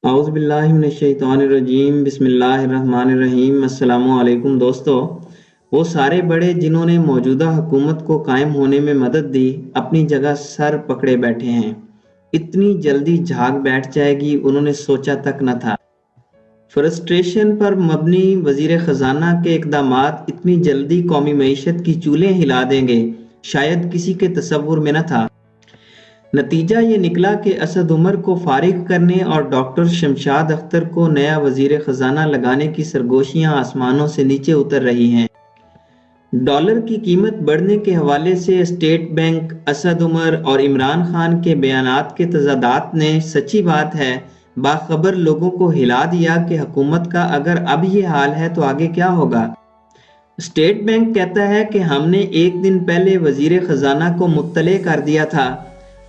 اعوذ باللہ من الشیطان الرجیم بسم اللہ الرحمن الرحیم السلام علیکم دوستو۔ وہ سارے بڑے جنہوں نے موجودہ حکومت کو قائم ہونے میں مدد دی اپنی جگہ سر پکڑے بیٹھے ہیں۔ اتنی جلدی جھاگ بیٹھ جائے گی انہوں نے سوچا تک نہ تھا۔ فرسٹریشن پر مبنی وزیر خزانہ کے اقدامات اتنی جلدی قومی معیشت کی چولیں ہلا دیں گے شاید کسی کے تصور میں نہ تھا۔ نتیجہ یہ نکلا کہ اسد عمر کو فارغ کرنے اور ڈاکٹر شمشاد اختر کو نیا وزیر خزانہ لگانے کی سرگوشیاں آسمانوں سے نیچے اتر رہی ہیں۔ ڈالر کی قیمت بڑھنے کے حوالے سے اسٹیٹ بینک، اسد عمر اور عمران خان کے بیانات کے تضادات نے سچی بات ہے باخبر لوگوں کو ہلا دیا کہ حکومت کا اگر اب یہ حال ہے تو آگے کیا ہوگا۔ اسٹیٹ بینک کہتا ہے کہ ہم نے ایک دن پہلے وزیر خزانہ کو مطلع کر دیا تھا۔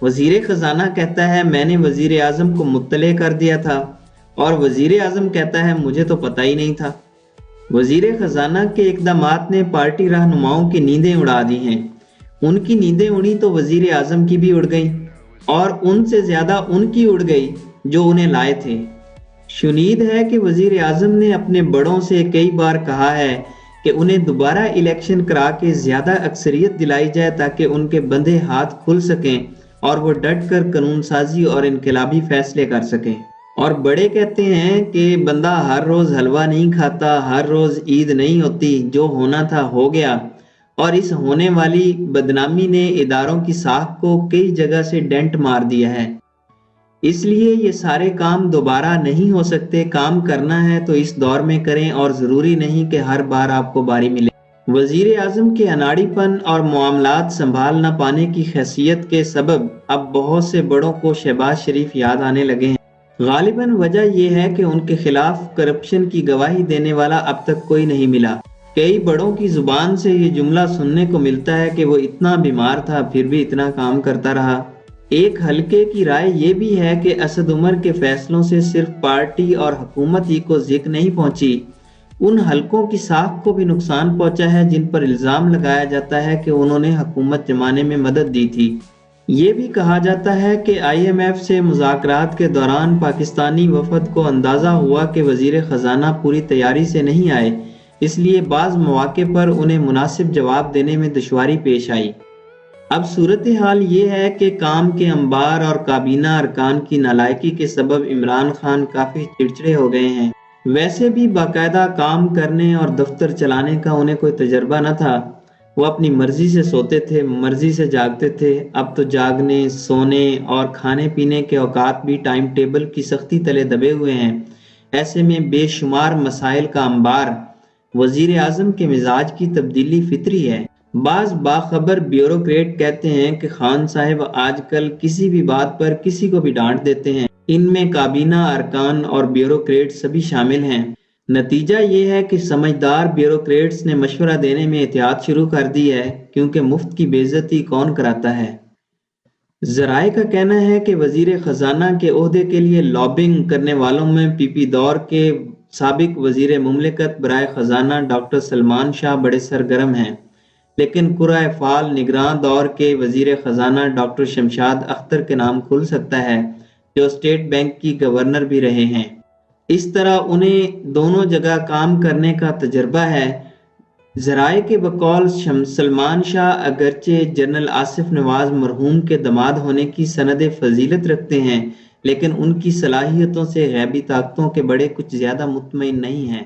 وزیر خزانہ کہتا ہے میں نے وزیر اعظم کو مطلع کر دیا تھا، اور وزیر اعظم کہتا ہے مجھے تو پتہ ہی نہیں تھا۔ وزیر خزانہ کے اقدامات نے پارٹی رہنماؤں کی نیندیں اڑا دی ہیں۔ ان کی نیندیں اڑی تو وزیر اعظم کی بھی اڑ گئی، اور ان سے زیادہ ان کی اڑ گئی جو انہیں لائے تھے۔ شنید ہے کہ وزیر اعظم نے اپنے بڑوں سے کئی بار کہا ہے کہ انہیں دوبارہ الیکشن کرا کے زیادہ اکثریت دلائی جائے تاکہ ان کے بندھے ہاتھ کھل سکیں اور وہ ڈٹ کر قانون سازی اور انقلابی فیصلے کر سکیں۔ اور بڑے کہتے ہیں کہ بندہ ہر روز حلوہ نہیں کھاتا، ہر روز عید نہیں ہوتی، جو ہونا تھا ہو گیا، اور اس ہونے والی بدنامی نے اداروں کی ساکھ کو کئی جگہ سے ڈینٹ مار دیا ہے۔ اس لیے یہ سارے کام دوبارہ نہیں ہو سکتے۔ کام کرنا ہے تو اس دور میں کریں، اور ضروری نہیں کہ ہر بار آپ کو باری ملے۔ وزیر اعظم کے اناڑی پن اور معاملات سنبھال نہ پانے کی حیثیت کے سبب اب بہت سے بڑوں کو شہباز شریف یاد آنے لگے ہیں۔ غالباً وجہ یہ ہے کہ ان کے خلاف کرپشن کی گواہی دینے والا اب تک کوئی نہیں ملا۔ کئی بڑوں کی زبان سے یہ جملہ سننے کو ملتا ہے کہ وہ اتنا بیمار تھا پھر بھی اتنا کام کرتا رہا۔ ایک حلقے کی رائے یہ بھی ہے کہ اسد عمر کے فیصلوں سے صرف پارٹی اور حکومت ہی کو ذک نہیں پہنچی، ان حلقوں کی ساکھ کو بھی نقصان پہنچا ہے جن پر الزام لگایا جاتا ہے کہ انہوں نے حکومت جمانے میں مدد دی تھی۔ یہ بھی کہا جاتا ہے کہ آئی ایم ایف سے مذاکرات کے دوران پاکستانی وفد کو اندازہ ہوا کہ وزیر خزانہ پوری تیاری سے نہیں آئے، اس لیے بعض مواقع پر انہیں مناسب جواب دینے میں دشواری پیش آئی۔ اب صورتحال یہ ہے کہ کام کے انبار اور کابینہ ارکان کی نالائکی کے سبب عمران خان کافی چڑچڑے ہو گئے ہیں۔ ویسے بھی باقاعدہ کام کرنے اور دفتر چلانے کا انہیں کوئی تجربہ نہ تھا۔ وہ اپنی مرضی سے سوتے تھے، مرضی سے جاگتے تھے۔ اب تو جاگنے، سونے اور کھانے پینے کے اوقات بھی ٹائم ٹیبل کی سختی تلے دبے ہوئے ہیں۔ ایسے میں بے شمار مسائل کا انبار۔ وزیر اعظم کے مزاج کی تبدیلی فطری ہے۔ بعض باخبر بیوروکریٹ کہتے ہیں کہ خان صاحب آج کل کسی بھی بات پر کسی کو بھی ڈانٹ دیتے ہیں۔ ان میں کابینہ ارکان اور بیوروکریٹ سبھی شامل ہیں۔ نتیجہ یہ ہے کہ سمجھدار بیوروکریٹس نے مشورہ دینے میں احتیاط شروع کر دی ہے، کیونکہ مفت کی بے عزتی کون کراتا ہے۔ ذرائع کا کہنا ہے کہ وزیر خزانہ کے عہدے کے لیے لابنگ کرنے والوں میں پی پی دور کے سابق وزیر مملکت برائے خزانہ ڈاکٹر سلمان شاہ بڑے سرگرم ہیں، لیکن قرۂ فعال نگراں دور کے وزیر خزانہ ڈاکٹر شمشاد اختر کے نام کھل سکتا ہے، جو اسٹیٹ بینک کی گورنر بھی رہے ہیں۔ اس طرح انہیں دونوں جگہ کام کرنے کا تجربہ ہے۔ ذرائع کے بقول سلمان شاہ اگرچہ جنرل آصف نواز مرحوم کے داماد ہونے کی سند فضیلت رکھتے ہیں، لیکن ان کی صلاحیتوں سے غیبی طاقتوں کے بڑے کچھ زیادہ مطمئن نہیں ہیں۔